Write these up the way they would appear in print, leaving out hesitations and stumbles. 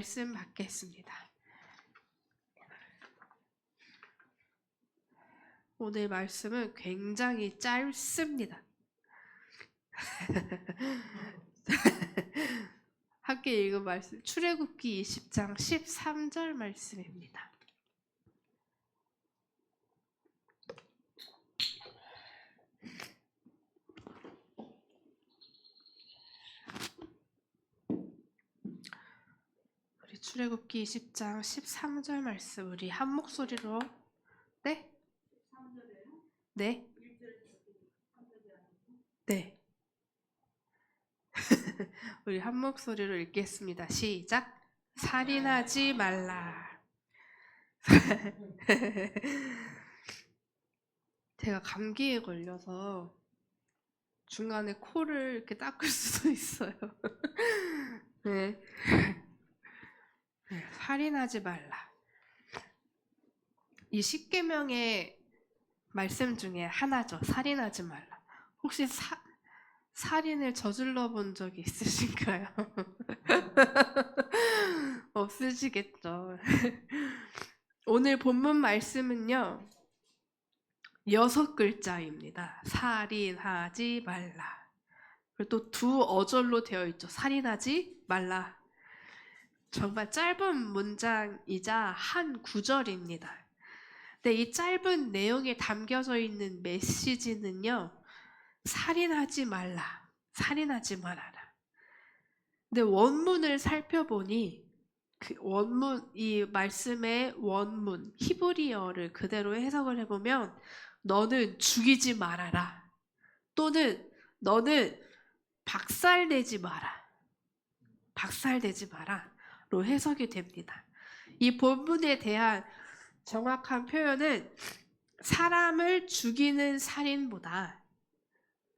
말씀 받겠습니다. 오늘 말씀은 굉장히 짧습니다. 함께 읽은 말씀 출애굽기 20장 13절 말씀입니다. 우리 출애굽기 20장 13절 말씀 우리 한 목소리로 네? 네? 네. 우리 한 목소리로 읽겠습니다. 시작. 살인하지 말라. 제가 감기에 걸려서 중간에 코를 이렇게 닦을 수도 있어요. 네. 살인하지 말라. 이 십계명의 말씀 중에 하나죠. 살인하지 말라. 혹시 살인을 저질러 본 적이 있으신가요? 없으시겠죠. 오늘 본문 말씀은요 6글자입니다. 살인하지 말라. 그리고 또 두 어절로 되어 있죠. 살인하지 말라. 정말 짧은 문장이자 한 구절입니다. 근데 이 짧은 내용에 담겨져 있는 메시지는요 살인하지 말라, 살인하지 말아라. 근데 원문을 살펴보니 그 원문, 이 말씀의 원문 히브리어를 그대로 해석을 해보면 너는 죽이지 말아라 또는 너는 박살내지 마라, 박살내지 마라로 해석이 됩니다. 이 본문에 대한 정확한 표현은 사람을 죽이는 살인보다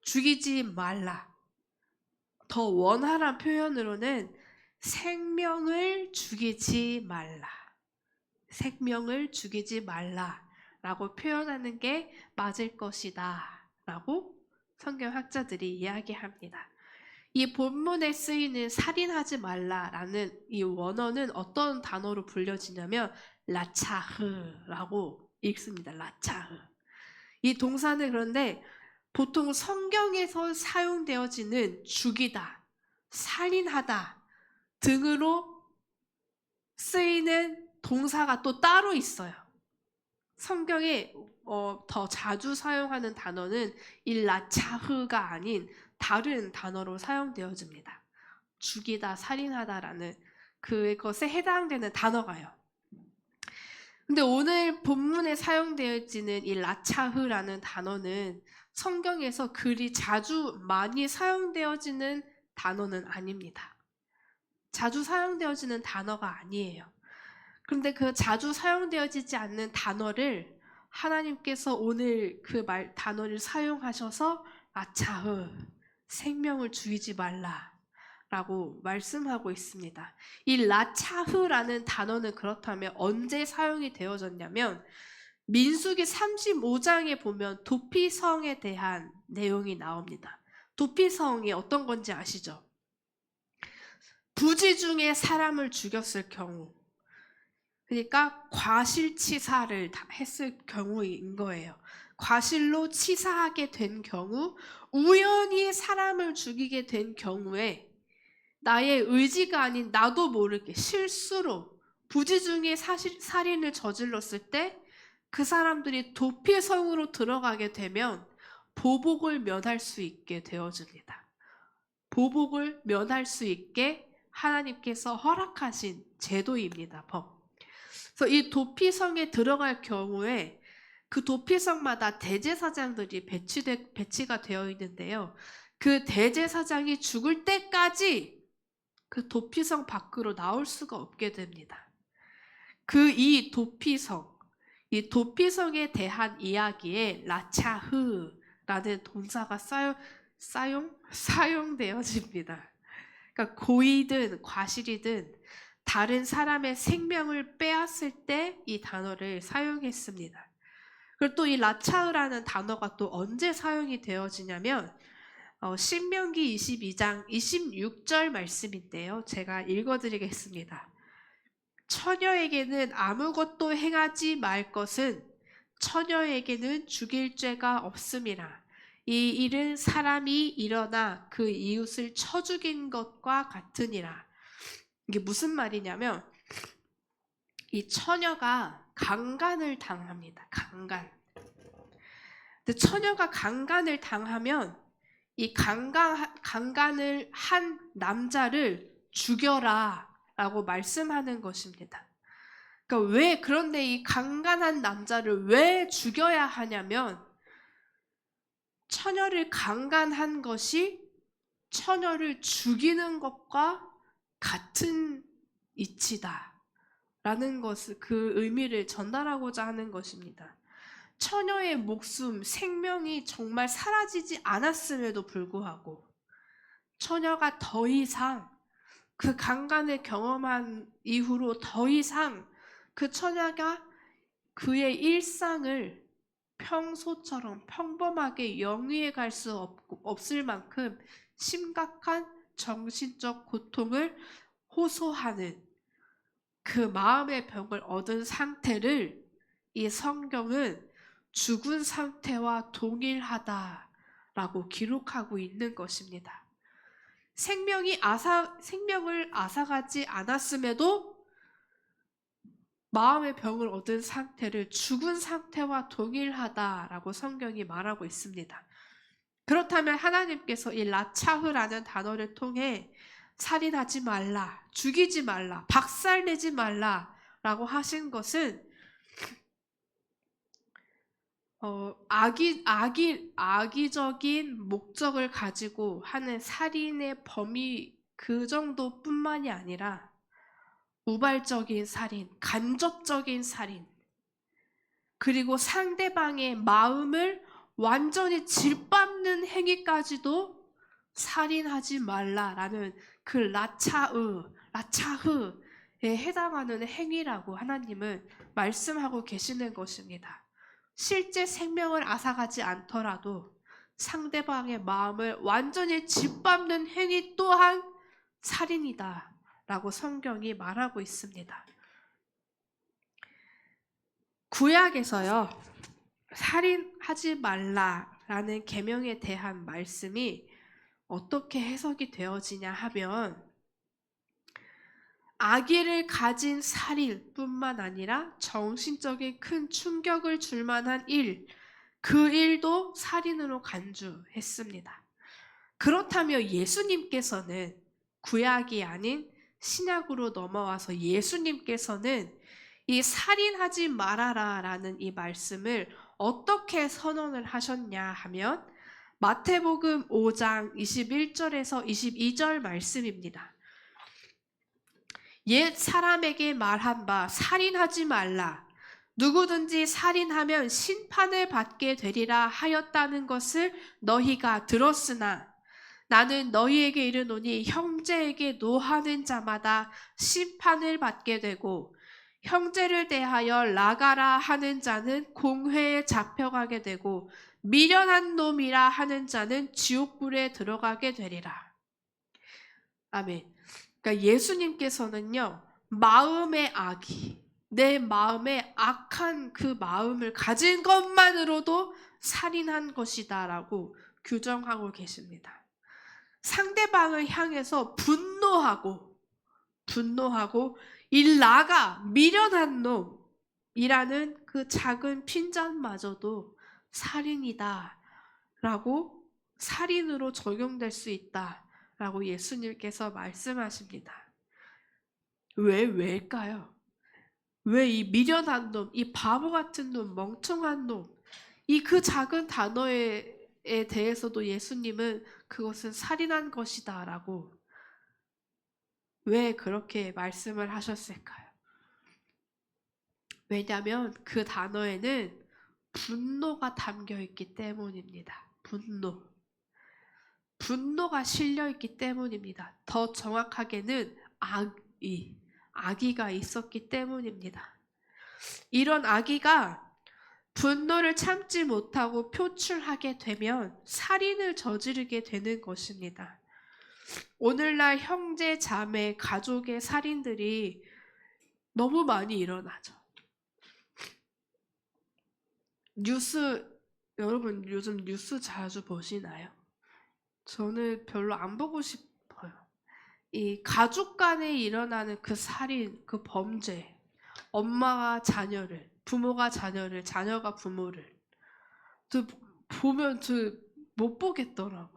죽이지 말라. 더 원활한 표현으로는 생명을 죽이지 말라. 생명을 죽이지 말라라고 표현하는 게 맞을 것이다 라고 성경학자들이 이야기합니다. 이 본문에 쓰이는 살인하지 말라라는 이 원어는 어떤 단어로 불려지냐면 라차흐라고 읽습니다. 라차흐. 이 동사는 그런데 보통 성경에서 사용되어지는 죽이다, 살인하다 등으로 쓰이는 동사가 또 따로 있어요. 성경에 더 자주 사용하는 단어는 이 라차흐가 아닌 다른 단어로 사용되어집니다. 죽이다, 살인하다라는 그것에 해당되는 단어가요. 근데 오늘 본문에 사용되어지는 이 라차흐라는 단어는 성경에서 그리 자주 많이 사용되어지는 단어는 아닙니다. 자주 사용되어지는 단어가 아니에요. 그런데 그 자주 사용되어지지 않는 단어를 하나님께서 오늘 그 단어를 사용하셔서 라차흐, 생명을 죽이지 말라 라고 말씀하고 있습니다. 이 라차흐라는 단어는 그렇다면 언제 사용이 되어졌냐면 민수기 35장에 보면 도피성에 대한 내용이 나옵니다. 도피성이 어떤 건지 아시죠? 부지 중에 사람을 죽였을 경우, 그러니까 과실치사를 했을 경우인 거예요. 과실로 치사하게 된 경우, 우연히 사람을 죽이게 된 경우에 나의 의지가 아닌 나도 모르게 실수로 부지 중에 살인을 저질렀을 때 그 사람들이 도피성으로 들어가게 되면 보복을 면할 수 있게 되어집니다. 보복을 면할 수 있게 하나님께서 허락하신 제도입니다. 법. 그래서 이 도피성에 들어갈 경우에 그 도피성마다 대제사장들이 배치가 되어 있는데요. 그 대제사장이 죽을 때까지 그 도피성 밖으로 나올 수가 없게 됩니다. 이 도피성에 대한 이야기에 라차흐라는 동사가 사용되어집니다. 그러니까 고의든 과실이든 다른 사람의 생명을 빼앗을 때 이 단어를 사용했습니다. 그리고 또 이 라차흐라는 단어가 또 언제 사용이 되어지냐면 신명기 22장 26절 말씀인데요. 제가 읽어드리겠습니다. 처녀에게는 아무것도 행하지 말 것은 처녀에게는 죽일 죄가 없음이라. 이 일은 사람이 일어나 그 이웃을 쳐 죽인 것과 같으니라. 이게 무슨 말이냐면 이 처녀가 강간을 당합니다. 강간. 근데 처녀가 강간을 당하면 이 강간을 한 남자를 죽여라 라고 말씀하는 것입니다. 그러니까 그런데 이 강간한 남자를 왜 죽여야 하냐면 처녀를 강간한 것이 처녀를 죽이는 것과 같은 이치다 라는 것을, 그 의미를 전달하고자 하는 것입니다. 처녀의 목숨, 생명이 정말 사라지지 않았음에도 불구하고 처녀가 더 이상 그 강간을 경험한 이후로 더 이상 그 처녀가 그의 일상을 평소처럼 평범하게 영위해 갈 수 없을 만큼 심각한 정신적 고통을 호소하는 그 마음의 병을 얻은 상태를 이 성경은 죽은 상태와 동일하다라고 기록하고 있는 것입니다. 생명을 앗아가지 않았음에도 마음의 병을 얻은 상태를 죽은 상태와 동일하다라고 성경이 말하고 있습니다. 그렇다면 하나님께서 이 라차흐라는 단어를 통해 살인하지 말라, 죽이지 말라, 박살내지 말라라고 하신 것은 악의적인 목적을 가지고 하는 살인의 범위 그 정도뿐만이 아니라 우발적인 살인, 간접적인 살인, 그리고 상대방의 마음을 완전히 짓밟는 행위까지도 살인하지 말라라는 그 라차흐에 해당하는 행위라고 하나님은 말씀하고 계시는 것입니다. 실제 생명을 앗아가지 않더라도 상대방의 마음을 완전히 짓밟는 행위 또한 살인이다 라고 성경이 말하고 있습니다. 구약에서요, 살인하지 말라라는 계명에 대한 말씀이 어떻게 해석이 되어지냐 하면 악의를 가진 살인뿐만 아니라 정신적인 큰 충격을 줄 만한 일, 그 일도 살인으로 간주했습니다. 그렇다면 예수님께서는 구약이 아닌 신약으로 넘어와서 예수님께서는 이 살인하지 말아라라는 이 말씀을 어떻게 선언을 하셨냐 하면 마태복음 5장 21절에서 22절 말씀입니다. 옛 사람에게 말한 바 살인하지 말라. 누구든지 살인하면 심판을 받게 되리라 하였다는 것을 너희가 들었으나 나는 너희에게 이르노니 형제에게 노하는 자마다 심판을 받게 되고 형제를 대하여 나가라 하는 자는 공회에 잡혀가게 되고 미련한 놈이라 하는 자는 지옥불에 들어가게 되리라. 아멘. 그러니까 예수님께서는요, 마음의 악이, 내 마음에 악한 그 마음을 가진 것만으로도 살인한 것이다라고 규정하고 계십니다. 상대방을 향해서 분노하고 일 나가 미련한 놈이라는 그 작은 핀잔마저도 살인이다 라고, 살인으로 적용될 수 있다 라고 예수님께서 말씀하십니다. 왜일까요? 왜 이 미련한 놈, 이 바보 같은 놈, 멍청한 놈, 이 그 작은 단어에 대해서도 예수님은 그것은 살인한 것이다 라고 왜 그렇게 말씀을 하셨을까요? 왜냐하면 그 단어에는 분노가 담겨 있기 때문입니다. 분노가 실려 있기 때문입니다. 더 정확하게는 악의가 있었기 때문입니다. 이런 악의가 분노를 참지 못하고 표출하게 되면 살인을 저지르게 되는 것입니다. 오늘날 형제, 자매, 가족의 살인들이 너무 많이 일어나죠. 여러분 요즘 뉴스 자주 보시나요? 저는 별로 안 보고 싶어요. 이 가족 간에 일어나는 그 살인, 그 범죄, 엄마가 자녀를, 부모가 자녀를, 자녀가 부모를 보면 못 보겠더라고요.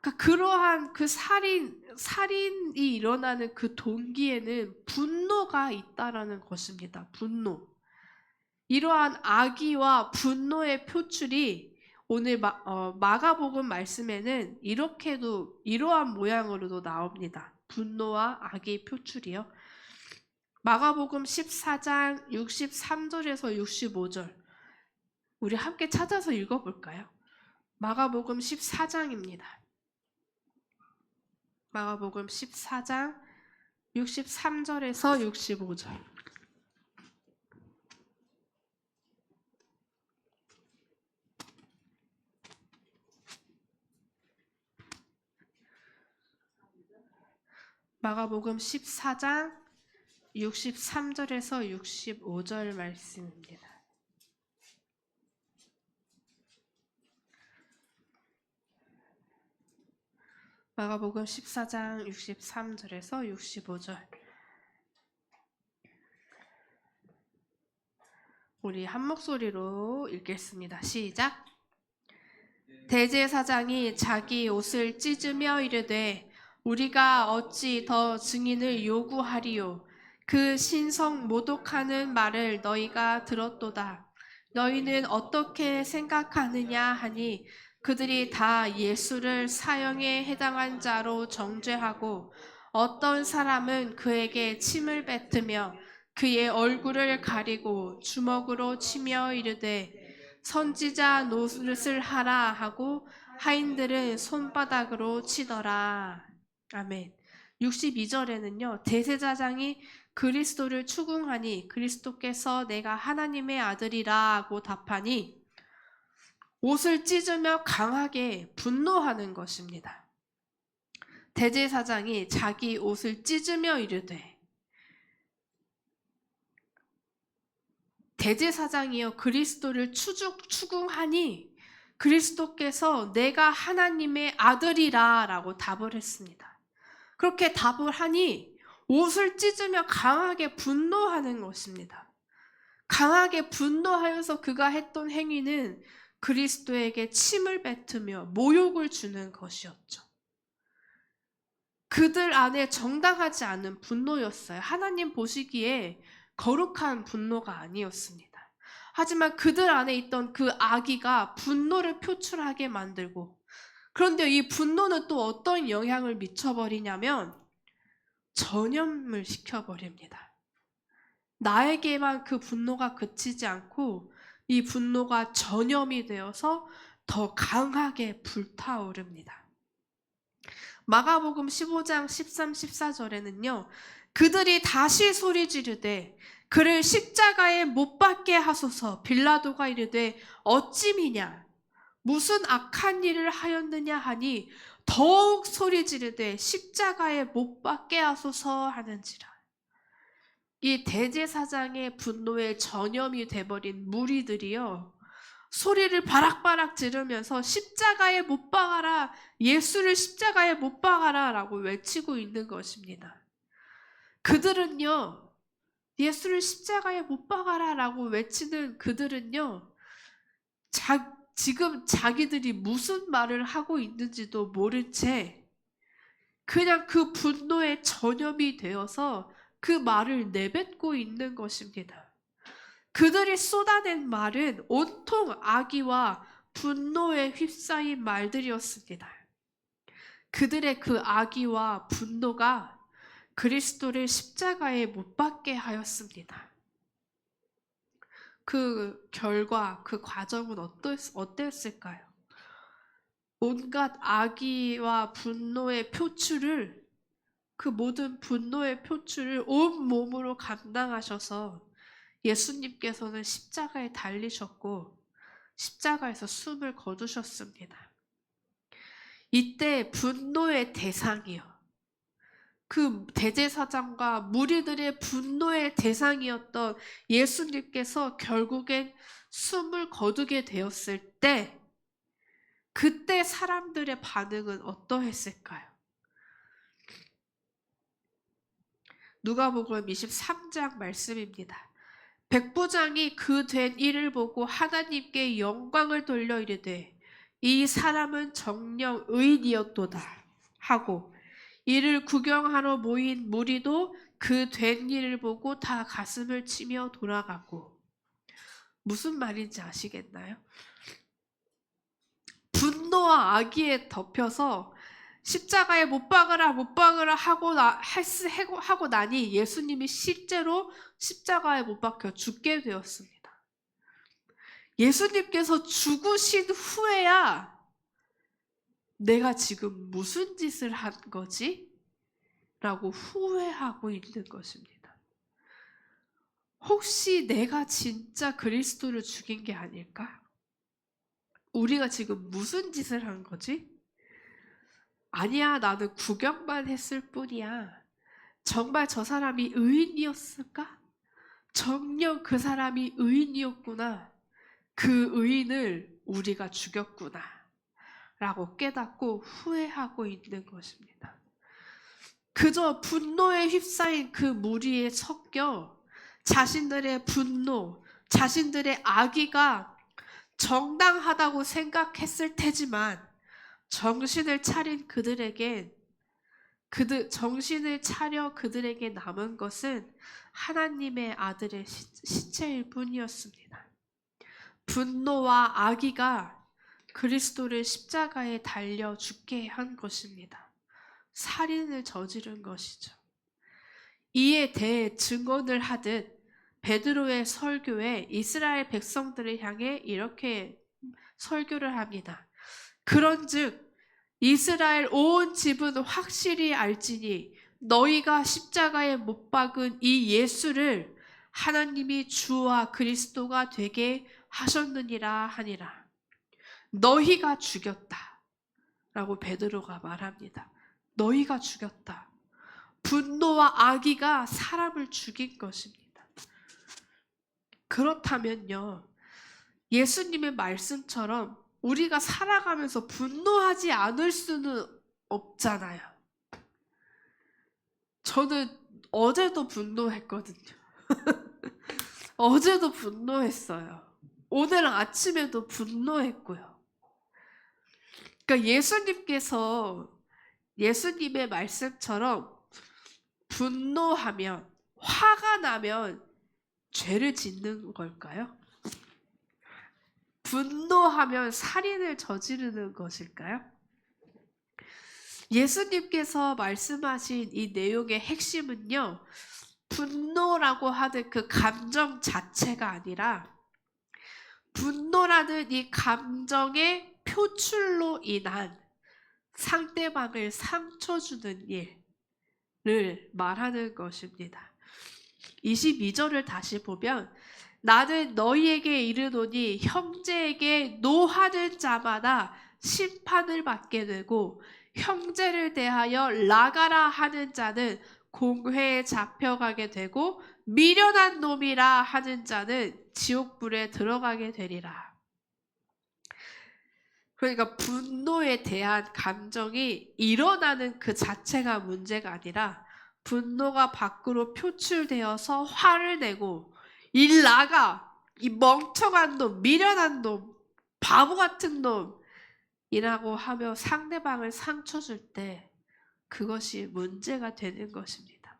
그러니까 그러한 그 살인이 일어나는 그 동기에는 분노가 있다라는 것입니다. 분노. 이러한 악의와 분노의 표출이 오늘 마가복음 말씀에는 이러한 모양으로도 나옵니다. 분노와 악의 표출이요. 마가복음 14장 63절에서 65절. 우리 함께 찾아서 읽어볼까요? 마가복음 14장입니다. 마가복음 14장 63절에서 65절. 마가복음 14장 63절에서 65절 말씀입니다. 마가복음 14장 63절에서 65절. 우리 한 목소리로 읽겠습니다. 시작. 대제사장이 자기 옷을 찢으며 이르되 우리가 어찌 더 증인을 요구하리요? 그 신성 모독하는 말을 너희가 들었도다. 너희는 어떻게 생각하느냐 하니 그들이 다 예수를 사형에 해당한 자로 정죄하고 어떤 사람은 그에게 침을 뱉으며 그의 얼굴을 가리고 주먹으로 치며 이르되 선지자 노릇을 하라 하고 하인들은 손바닥으로 치더라. 아멘. 62절에는요. 대제사장이 그리스도를 추궁하니 그리스도께서 내가 하나님의 아들이라고 답하니 옷을 찢으며 강하게 분노하는 것입니다. 대제사장이 자기 옷을 찢으며 이르되 대제사장이여 그리스도를 추궁하니 그리스도께서 내가 하나님의 아들이라 라고 답을 했습니다. 그렇게 답을 하니 옷을 찢으며 강하게 분노하는 것입니다. 강하게 분노하여서 그가 했던 행위는 그리스도에게 침을 뱉으며 모욕을 주는 것이었죠. 그들 안에 정당하지 않은 분노였어요. 하나님 보시기에 거룩한 분노가 아니었습니다. 하지만 그들 안에 있던 그 악의가 분노를 표출하게 만들고, 그런데 이 분노는 또 어떤 영향을 미쳐버리냐면 전염을 시켜버립니다. 나에게만 그 분노가 그치지 않고 이 분노가 전염이 되어서 더 강하게 불타오릅니다. 마가복음 15장 13, 14절에는요. 그들이 다시 소리 지르되 그를 십자가에 못 박게 하소서. 빌라도가 이르되 어찌미냐 무슨 악한 일을 하였느냐 하니 더욱 소리 지르되 십자가에 못 박게 하소서 하는지라. 이 대제사장의 분노에 전염이 돼버린 무리들이요. 소리를 바락바락 지르면서 십자가에 못 박아라, 예수를 십자가에 못 박아라 라고 외치고 있는 것입니다. 그들은요, 예수를 십자가에 못 박아라 라고 외치는 그들은요, 지금 자기들이 무슨 말을 하고 있는지도 모른 채 그냥 그 분노에 전염이 되어서 그 말을 내뱉고 있는 것입니다. 그들이 쏟아낸 말은 온통 악의와 분노에 휩싸인 말들이었습니다. 그들의 그 악의와 분노가 그리스도를 십자가에 못 박게 하였습니다. 그 결과, 그 과정은 어땠을까요? 온갖 악의와 분노의 표출을, 그 모든 분노의 표출을 온 몸으로 감당하셔서 예수님께서는 십자가에 달리셨고 십자가에서 숨을 거두셨습니다. 이때 분노의 대상이요, 그 대제사장과 무리들의 분노의 대상이었던 예수님께서 결국엔 숨을 거두게 되었을 때 그때 사람들의 반응은 어떠했을까요? 누가복음 23장 말씀입니다. 백부장이 그 된 일을 보고 하나님께 영광을 돌려 이르되 이 사람은 정녕 의인이었도다 하고 이를 구경하러 모인 무리도 그 된 일을 보고 다 가슴을 치며 돌아가고. 무슨 말인지 아시겠나요? 분노와 악의에 덮여서 십자가에 못 박으라 하고 나니 예수님이 실제로 십자가에 못 박혀 죽게 되었습니다. 예수님께서 죽으신 후에야 내가 지금 무슨 짓을 한 거지? 라고 후회하고 있는 것입니다. 혹시 내가 진짜 그리스도를 죽인 게 아닐까? 우리가 지금 무슨 짓을 한 거지? 아니야, 나는 구경만 했을 뿐이야. 정말 저 사람이 의인이었을까? 정녕 그 사람이 의인이었구나. 그 의인을 우리가 죽였구나. 라고 깨닫고 후회하고 있는 것입니다. 그저 분노에 휩싸인 그 무리에 섞여 자신들의 분노, 자신들의 악의가 정당하다고 생각했을 테지만 정신을 차려 그들에게 남은 것은 하나님의 아들의 시체일 뿐이었습니다. 분노와 악의가 그리스도를 십자가에 달려 죽게 한 것입니다. 살인을 저지른 것이죠. 이에 대해 증언을 하듯 베드로의 설교에 이스라엘 백성들을 향해 이렇게 설교를 합니다. 그런즉 이스라엘 온 집은 확실히 알지니 너희가 십자가에 못 박은 이 예수를 하나님이 주와 그리스도가 되게 하셨느니라 하니라. 너희가 죽였다 라고 베드로가 말합니다. 너희가 죽였다. 분노와 악의가 사람을 죽인 것입니다. 그렇다면요, 예수님의 말씀처럼 우리가 살아가면서 분노하지 않을 수는 없잖아요. 저는 어제도 분노했거든요. 어제도 분노했어요. 오늘 아침에도 분노했고요. 그러니까 예수님의 말씀처럼 분노하면, 화가 나면 죄를 짓는 걸까요? 분노하면 살인을 저지르는 것일까요? 예수님께서 말씀하신 이 내용의 핵심은요, 분노라고 하는 그 감정 자체가 아니라 분노라는 이 감정의 표출로 인한 상대방을 상처 주는 일을 말하는 것입니다. 22절을 다시 보면 나는 너희에게 이르노니 형제에게 노하는 자마다 심판을 받게 되고 형제를 대하여 나가라 하는 자는 공회에 잡혀가게 되고 미련한 놈이라 하는 자는 지옥불에 들어가게 되리라. 그러니까 분노에 대한 감정이 일어나는 그 자체가 문제가 아니라 분노가 밖으로 표출되어서 화를 내고 일 나가! 이 멍청한 놈, 미련한 놈, 바보 같은 놈이라고 하며 상대방을 상처 줄 때 그것이 문제가 되는 것입니다.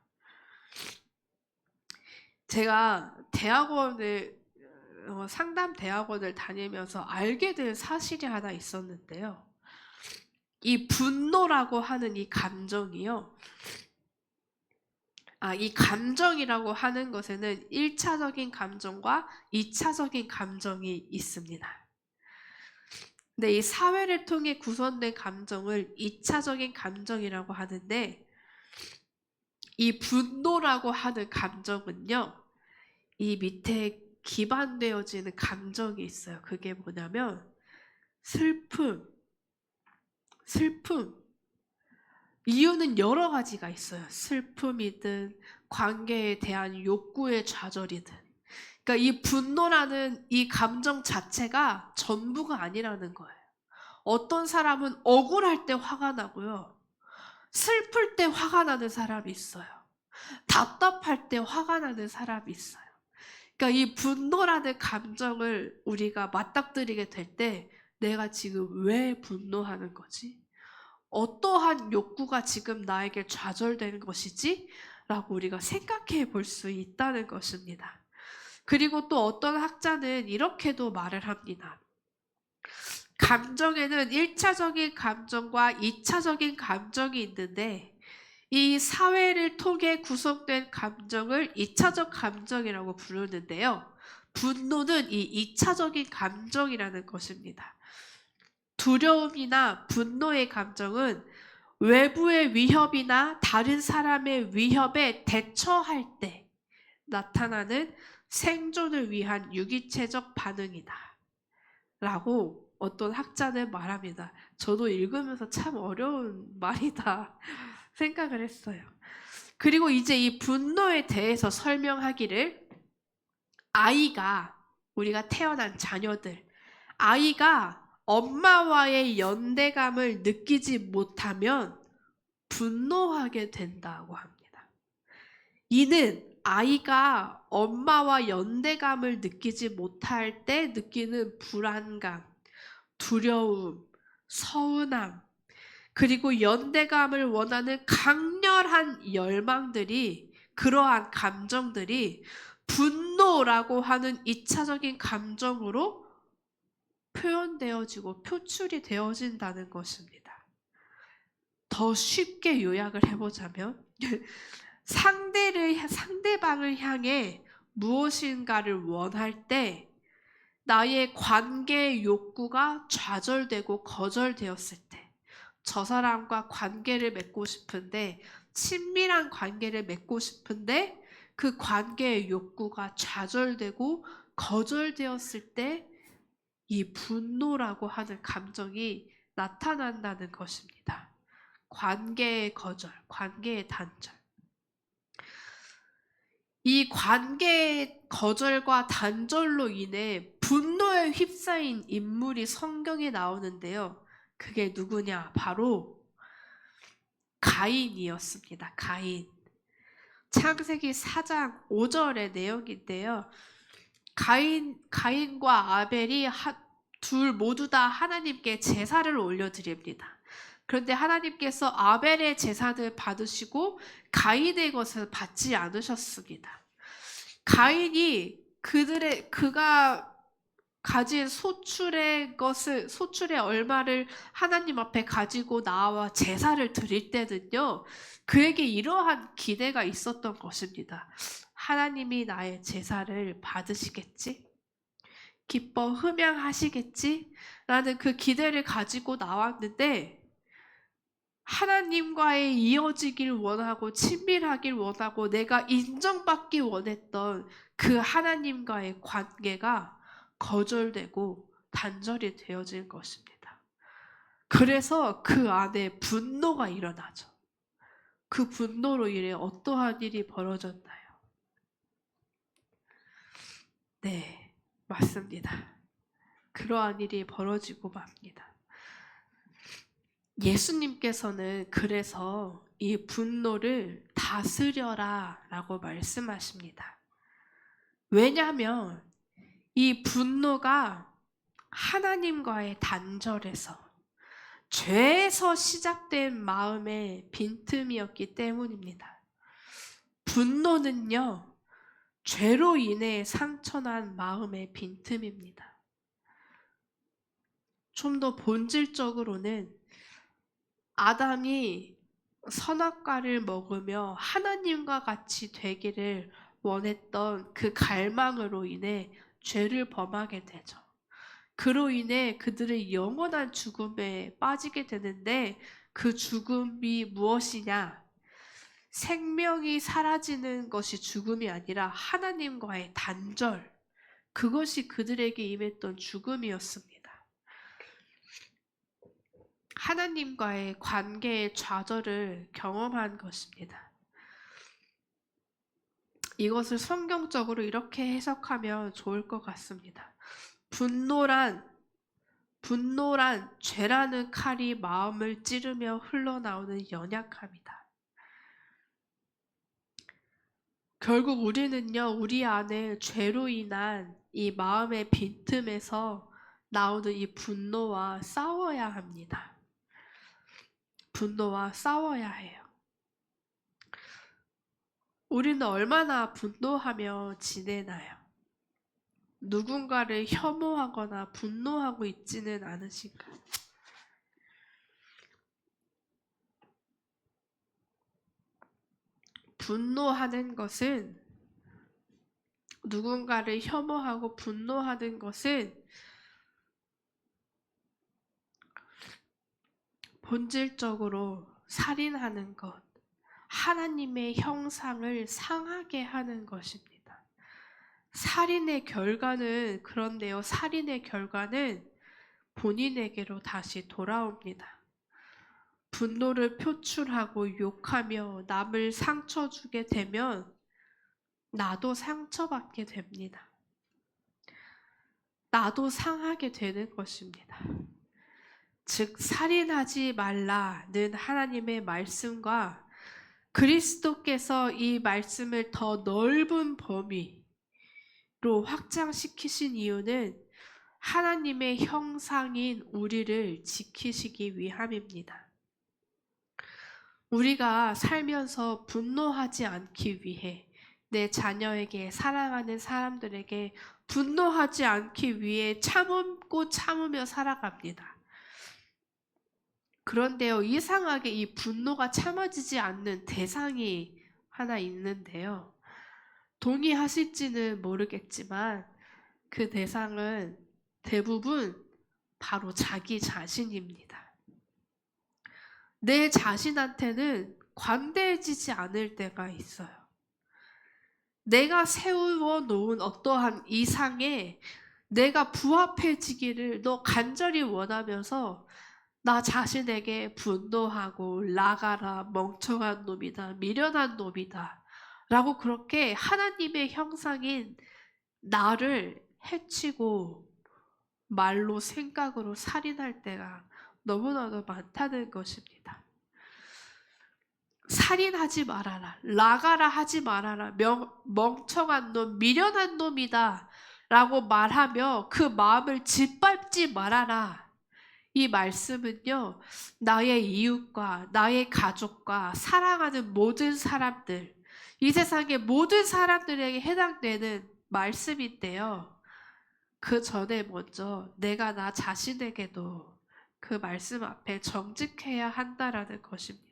제가 상담 대학원을 다니면서 알게 된 사실이 하나 있었는데요. 이 분노라고 하는 이 감정이요. 이 감정이라고 하는 것에는 1차적인 감정과 2차적인 감정이 있습니다. 근데 이 사회를 통해 구성된 감정을 2차적인 감정이라고 하는데 이 분노라고 하는 감정은요. 이 밑에 기반되어지는 감정이 있어요. 그게 뭐냐면 슬픔. 이유는 여러 가지가 있어요. 슬픔이든 관계에 대한 욕구의 좌절이든. 그러니까 이 분노라는 이 감정 자체가 전부가 아니라는 거예요. 어떤 사람은 억울할 때 화가 나고요. 슬플 때 화가 나는 사람이 있어요. 답답할 때 화가 나는 사람이 있어요. 그러니까 이 분노라는 감정을 우리가 맞닥뜨리게 될 때 내가 지금 왜 분노하는 거지? 어떠한 욕구가 지금 나에게 좌절되는 것이지? 라고 우리가 생각해 볼 수 있다는 것입니다. 그리고 또 어떤 학자는 이렇게도 말을 합니다. 감정에는 1차적인 감정과 2차적인 감정이 있는데 이 사회를 통해 구성된 감정을 2차적 감정이라고 부르는데요. 분노는 이 2차적인 감정이라는 것입니다. 두려움이나 분노의 감정은 외부의 위협이나 다른 사람의 위협에 대처할 때 나타나는 생존을 위한 유기체적 반응이다. 라고 어떤 학자는 말합니다. 저도 읽으면서 참 어려운 말이다 생각을 했어요. 그리고 이제 이 분노에 대해서 설명하기를 우리가 태어난 자녀들, 아이가 엄마와의 연대감을 느끼지 못하면 분노하게 된다고 합니다. 이는 아이가 엄마와 연대감을 느끼지 못할 때 느끼는 불안감, 두려움, 서운함, 그리고 연대감을 원하는 강렬한 열망들이, 그러한 감정들이 분노라고 하는 2차적인 감정으로 표현되어지고 표출이 되어진다는 것입니다. 더 쉽게 요약을 해보자면 상대방을 향해 무엇인가를 원할 때 나의 관계 욕구가 좌절되고 거절되었을 때, 저 사람과 관계를 맺고 싶은데, 친밀한 관계를 맺고 싶은데 그 관계의 욕구가 좌절되고 거절되었을 때 이 분노라고 하는 감정이 나타난다는 것입니다. 관계의 거절, 관계의 단절. 이 관계의 거절과 단절로 인해 분노에 휩싸인 인물이 성경에 나오는데요. 그게 누구냐? 바로 가인이었습니다. 가인. 창세기 4장 5절의 내용인데요. 가인과 아벨이 둘 모두 다 하나님께 제사를 올려드립니다. 그런데 하나님께서 아벨의 제사를 받으시고 가인의 것을 받지 않으셨습니다. 가인이 그가 가진 소출의 얼마를 하나님 앞에 가지고 나와 제사를 드릴 때는요, 그에게 이러한 기대가 있었던 것입니다. 하나님이 나의 제사를 받으시겠지? 기뻐 흠양하시겠지? 라는 그 기대를 가지고 나왔는데, 하나님과의 이어지길 원하고 친밀하길 원하고 내가 인정받기 원했던 그 하나님과의 관계가 거절되고 단절이 되어진 것입니다. 그래서 그 안에 분노가 일어나죠. 그 분노로 인해 어떠한 일이 벌어졌나요? 네, 맞습니다. 그러한 일이 벌어지고 맙니다. 예수님께서는 그래서 이 분노를 다스려라 라고 말씀하십니다. 왜냐하면 이 분노가 하나님과의 단절에서, 죄에서 시작된 마음의 빈틈이었기 때문입니다. 분노는요, 죄로 인해 상처난 마음의 빈틈입니다. 좀 더 본질적으로는 아담이 선악과를 먹으며 하나님과 같이 되기를 원했던 그 갈망으로 인해 죄를 범하게 되죠. 그로 인해 그들의 영원한 죽음에 빠지게 되는데, 그 죽음이 무엇이냐? 생명이 사라지는 것이 죽음이 아니라 하나님과의 단절, 그것이 그들에게 임했던 죽음이었습니다. 하나님과의 관계의 좌절을 경험한 것입니다. 이것을 성경적으로 이렇게 해석하면 좋을 것 같습니다. 분노란 죄라는 칼이 마음을 찌르며 흘러나오는 연약함이다. 결국 우리는요, 우리 안에 죄로 인한 이 마음의 빈틈에서 나오는 이 분노와 싸워야 합니다. 분노와 싸워야 해요. 우리는 얼마나 분노하며 지내나요? 누군가를 혐오하거나 분노하고 있지는 않으신가요? 분노하는 것은, 누군가를 혐오하고 분노하는 것은 본질적으로 살인하는 것, 하나님의 형상을 상하게 하는 것입니다. 살인의 결과는, 그런데요, 살인의 결과는 본인에게로 다시 돌아옵니다. 분노를 표출하고 욕하며 남을 상처 주게 되면 나도 상처받게 됩니다. 나도 상하게 되는 것입니다. 즉, 살인하지 말라는 하나님의 말씀과 그리스도께서 이 말씀을 더 넓은 범위로 확장시키신 이유는 하나님의 형상인 우리를 지키시기 위함입니다. 우리가 살면서 분노하지 않기 위해, 내 자녀에게, 사랑하는 사람들에게 분노하지 않기 위해 참고 참으며 살아갑니다. 그런데요, 이상하게 이 분노가 참아지지 않는 대상이 하나 있는데요. 동의하실지는 모르겠지만 그 대상은 대부분 바로 자기 자신입니다. 내 자신한테는 관대해지지 않을 때가 있어요. 내가 세워 놓은 어떠한 이상에 내가 부합해지기를 너 간절히 원하면서 나 자신에게 분노하고 나가라, 멍청한 놈이다, 미련한 놈이다 라고 그렇게 하나님의 형상인 나를 해치고 말로, 생각으로 살인할 때가 너무나도 많다는 것입니다. 살인하지 말아라, 나가라 하지 말아라, 멍청한 놈, 미련한 놈이다 라고 말하며 그 마음을 짓밟지 말아라. 이 말씀은요, 나의 이웃과 나의 가족과 사랑하는 모든 사람들, 이 세상의 모든 사람들에게 해당되는 말씀인데요. 그 전에 먼저 내가 나 자신에게도 그 말씀 앞에 정직해야 한다라는 것입니다.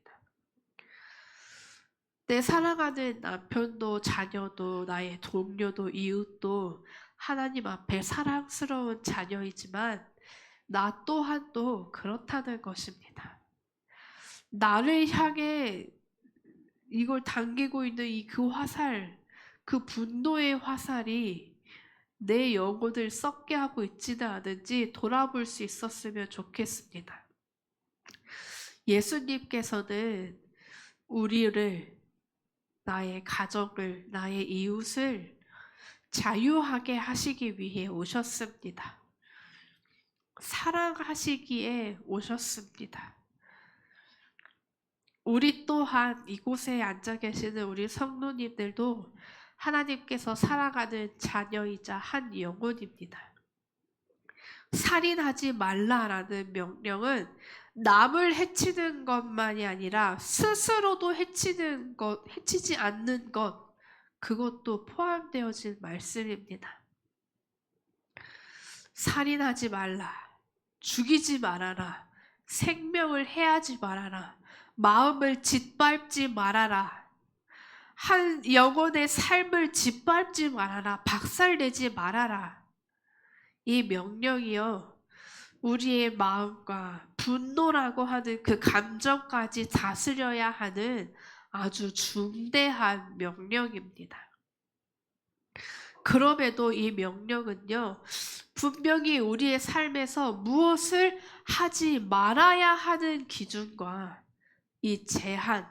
내 사랑하는 남편도, 자녀도, 나의 동료도, 이웃도 하나님 앞에 사랑스러운 자녀이지만 나 또한도 그렇다는 것입니다. 나를 향해 이걸 당기고 있는 그 화살, 그 분노의 화살이 내 영혼을 썩게 하고 있지는 않은지 돌아볼 수 있었으면 좋겠습니다. 예수님께서는 우리를, 나의 가정을, 나의 이웃을 자유하게 하시기 위해 오셨습니다. 사랑하시기에 오셨습니다. 우리 또한 이곳에 앉아 계시는 우리 성도님들도 하나님께서 사랑하는 자녀이자 한 영혼입니다. 살인하지 말라라는 명령은 남을 해치는 것만이 아니라 스스로도 해치지 않는 것, 그것도 포함되어진 말씀입니다. 살인하지 말라, 죽이지 말아라, 생명을 해하지 말아라, 마음을 짓밟지 말아라, 한 영혼의 삶을 짓밟지 말아라, 박살내지 말아라. 이 명령이요, 우리의 마음과 분노라고 하는 그 감정까지 다스려야 하는 아주 중대한 명령입니다. 그럼에도 이 명령은요, 분명히 우리의 삶에서 무엇을 하지 말아야 하는 기준과 이 제한,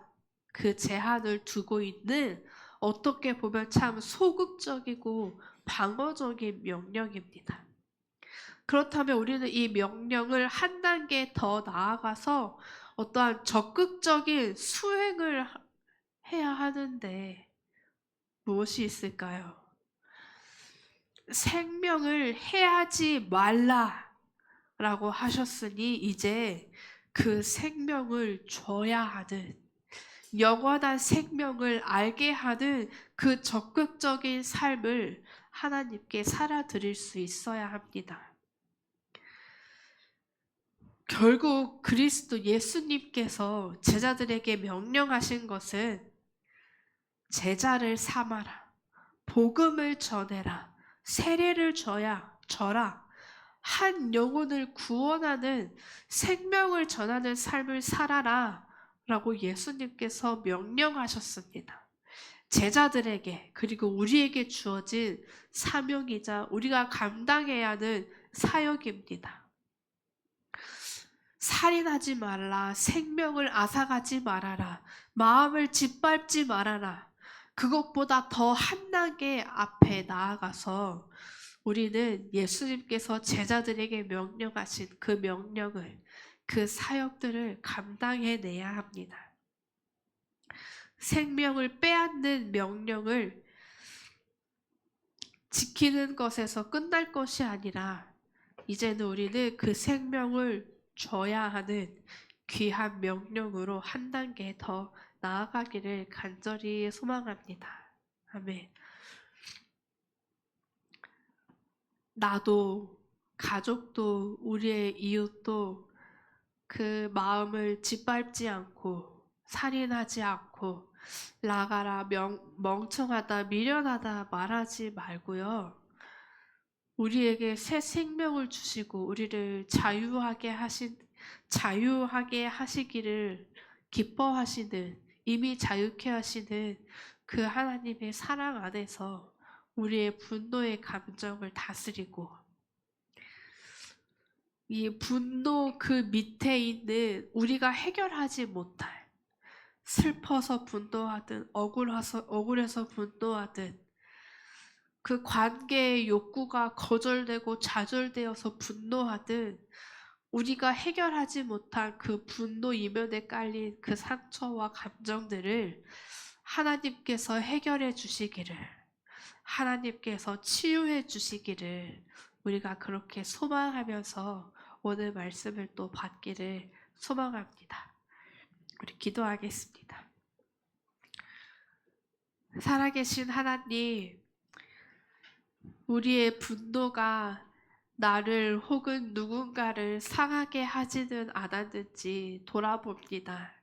그 제한을 두고 있는 어떻게 보면 참 소극적이고 방어적인 명령입니다. 그렇다면 우리는 이 명령을 한 단계 더 나아가서 어떠한 적극적인 수행을 해야 하는데 무엇이 있을까요? 생명을 해하지 말라라고 하셨으니 이제 그 생명을 줘야 하는, 영원한 생명을 알게 하는 그 적극적인 삶을 하나님께 살아드릴 수 있어야 합니다. 결국 그리스도 예수님께서 제자들에게 명령하신 것은 제자를 삼아라, 복음을 전해라, 세례를 져라, 한 영혼을 구원하는 생명을 전하는 삶을 살아라 라고 예수님께서 명령하셨습니다. 제자들에게, 그리고 우리에게 주어진 사명이자 우리가 감당해야 하는 사역입니다. 살인하지 말라, 생명을 앗아가지 말아라, 마음을 짓밟지 말아라. 그것보다 더 한 단계 앞에 나아가서 우리는 예수님께서 제자들에게 명령하신 그 명령을, 그 사역들을 감당해내야 합니다. 생명을 빼앗는 명령을 지키는 것에서 끝날 것이 아니라 이제는 우리는 그 생명을 줘야 하는 귀한 명령으로 한 단계 더 나아가기를 간절히 소망합니다. 아멘. 나도, 가족도, 우리의 이웃도 그 마음을 짓밟지 않고 살인하지 않고 나가라, 멍청하다, 미련하다 말하지 말고요. 우리에게 새 생명을 주시고 우리를 자유하게 하시기를 기뻐하시는, 이미 자유케 하시는 그 하나님의 사랑 안에서 우리의 분노의 감정을 다스리고, 이 분노 그 밑에 있는 우리가 해결하지 못할, 슬퍼서 분노하든 억울해서 분노하든 그 관계의 욕구가 거절되고 좌절되어서 분노하든 우리가 해결하지 못한 그 분노 이면에 깔린 그 상처와 감정들을 하나님께서 해결해 주시기를, 하나님께서 치유해 주시기를 우리가 그렇게 소망하면서 오늘 말씀을 또 받기를 소망합니다. 우리 기도하겠습니다. 살아계신 하나님, 우리의 분노가 나를 혹은 누군가를 상하게 하지는 않았는지 돌아봅니다.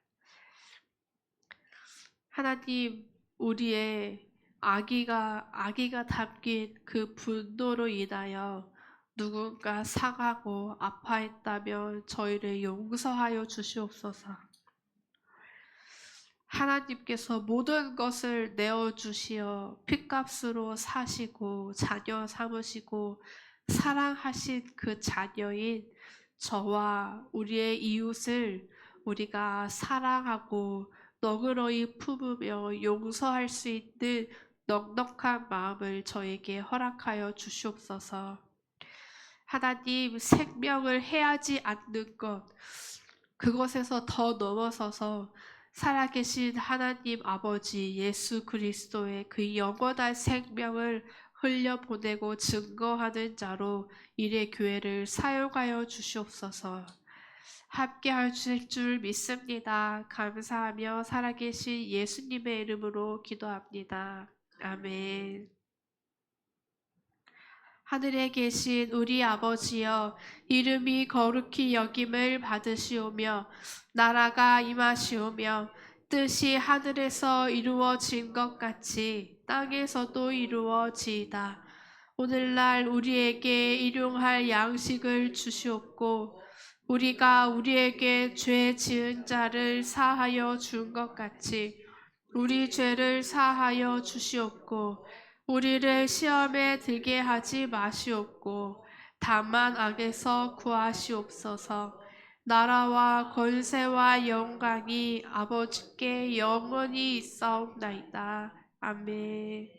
하나님, 우리의 악의가 담긴 그 분노로 인하여 누군가 상하고 아파했다면 저희를 용서하여 주시옵소서. 하나님께서 모든 것을 내어주시어 핏값으로 사시고 자녀 삼으시고 사랑하신 그 자녀인 저와 우리의 이웃을 우리가 사랑하고 너그러이 품으며 용서할 수 있는 넉넉한 마음을 저에게 허락하여 주시옵소서. 하나님, 생명을 해하지 않는 것, 그것에서 더 넘어서서 살아계신 하나님 아버지 예수 그리스도의 그 영원한 생명을 흘려보내고 증거하는 자로 이래 교회를 사용하여 주시옵소서. 함께 하실 줄 믿습니다. 감사하며 살아계신 예수님의 이름으로 기도합니다. 아멘. 하늘에 계신 우리 아버지여, 이름이 거룩히 여김을 받으시오며 나라가 임하시오며 뜻이 하늘에서 이루어진 것 같이 땅에서도 이루어지이다. 오늘날 우리에게 일용할 양식을 주시옵고 우리가 우리에게 죄 지은 자를 사하여 준 것 같이 우리 죄를 사하여 주시옵고 우리를 시험에 들게 하지 마시옵고 다만 악에서 구하시옵소서. 나라와 권세와 영광이 아버지께 영원히 있사옵나이다. 아멘.